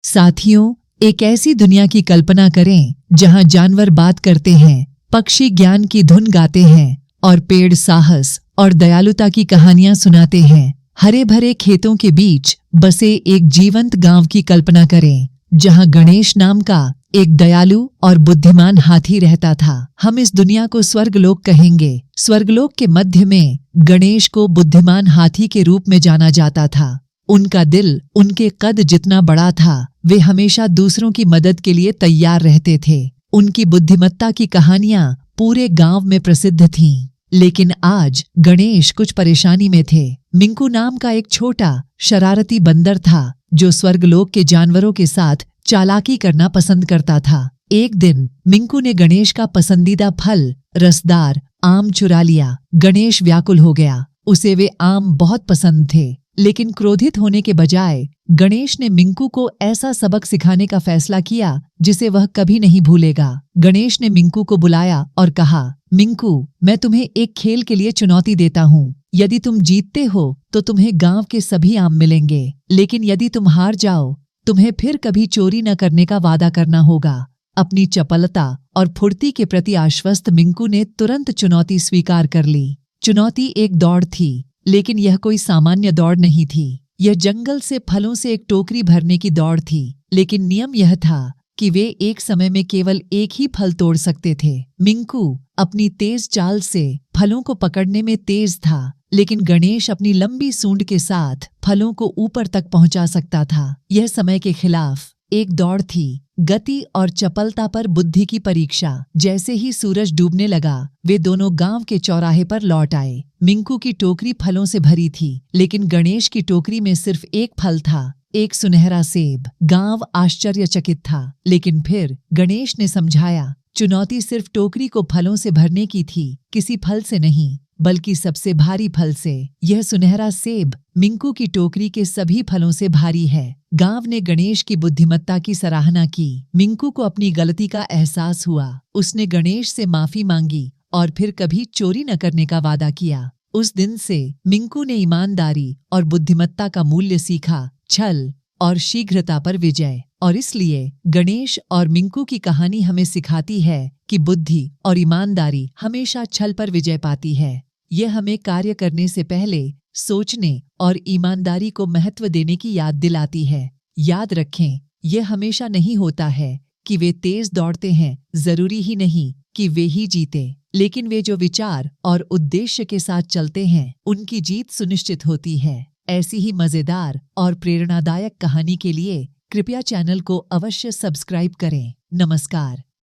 साथियों, एक ऐसी दुनिया की कल्पना करें जहां जानवर बात करते हैं, पक्षी ज्ञान की धुन गाते हैं और पेड़ साहस और दयालुता की कहानियां सुनाते हैं। हरे भरे खेतों के बीच बसे एक जीवंत गांव की कल्पना करें जहां गणेश नाम का एक दयालु और बुद्धिमान हाथी रहता था। हम इस दुनिया को स्वर्गलोक कहेंगे। स्वर्गलोक के मध्य में गणेश को बुद्धिमान हाथी के रूप में जाना जाता था। उनका दिल उनके कद जितना बड़ा था। वे हमेशा दूसरों की मदद के लिए तैयार रहते थे। उनकी बुद्धिमत्ता की कहानियां पूरे गांव में प्रसिद्ध थीं। लेकिन आज गणेश कुछ परेशानी में थे। मिंकू नाम का एक छोटा शरारती बंदर था जो स्वर्गलोक के जानवरों के साथ चालाकी करना पसंद करता था। एक दिन मिंकू ने गणेश का पसंदीदा फल रसदार आम चुरा लिया। गणेश व्याकुल हो गया। उसे वे आम बहुत पसंद थे। लेकिन क्रोधित होने के बजाय गणेश ने मिंकू को ऐसा सबक सिखाने का फैसला किया जिसे वह कभी नहीं भूलेगा। गणेश ने मिंकू को बुलाया और कहा, मिंकू, मैं तुम्हें एक खेल के लिए चुनौती देता हूँ। यदि तुम जीतते हो तो तुम्हें गांव के सभी आम मिलेंगे, लेकिन यदि तुम हार जाओ तुम्हें फिर कभी चोरी न करने का वादा करना होगा। अपनी चपलता और फुर्ती के प्रति आश्वस्त मिंकू ने तुरंत चुनौती स्वीकार कर ली। चुनौती एक दौड़ थी, लेकिन यह कोई सामान्य दौड़ नहीं थी। यह जंगल से फलों से एक टोकरी भरने की दौड़ थी। लेकिन नियम यह था कि वे एक समय में केवल एक ही फल तोड़ सकते थे। मिंकू अपनी तेज चाल से फलों को पकड़ने में तेज था, लेकिन गणेश अपनी लंबी सूंड के साथ फलों को ऊपर तक पहुंचा सकता था। यह समय के खिलाफ एक दौड़ थी, गति और चपलता पर बुद्धि की परीक्षा। जैसे ही सूरज डूबने लगा वे दोनों गांव के चौराहे पर लौट आए। मिंकू की टोकरी फलों से भरी थी, लेकिन गणेश की टोकरी में सिर्फ एक फल था, एक सुनहरा सेब। गांव आश्चर्यचकित था, लेकिन फिर गणेश ने समझाया, चुनौती सिर्फ टोकरी को फलों से भरने की थी, किसी फल से नहीं, बल्कि सबसे भारी फल से। यह सुनहरा सेब मिंकू की टोकरी के सभी फलों से भारी है। गांव ने गणेश की बुद्धिमत्ता की सराहना की। मिंकू को अपनी गलती का एहसास हुआ। उसने गणेश से माफी मांगी और फिर कभी चोरी न करने का वादा किया। उस दिन से मिंकू ने ईमानदारी और बुद्धिमत्ता का मूल्य सीखा, छल और शीघ्रता पर विजय। और इसलिए गणेश और मिंकू की कहानी हमें सिखाती है कि बुद्धि और ईमानदारी हमेशा छल पर विजय पाती है। यह हमें कार्य करने से पहले सोचने और ईमानदारी को महत्व देने की याद दिलाती है। याद रखें, यह हमेशा नहीं होता है कि वे तेज दौड़ते हैं, जरूरी ही नहीं कि वे ही जीते, लेकिन वे जो विचार और उद्देश्य के साथ चलते हैं उनकी जीत सुनिश्चित होती है। ऐसी ही मजेदार और प्रेरणादायक कहानी के लिए कृपया चैनल को अवश्य सब्सक्राइब करें। नमस्कार।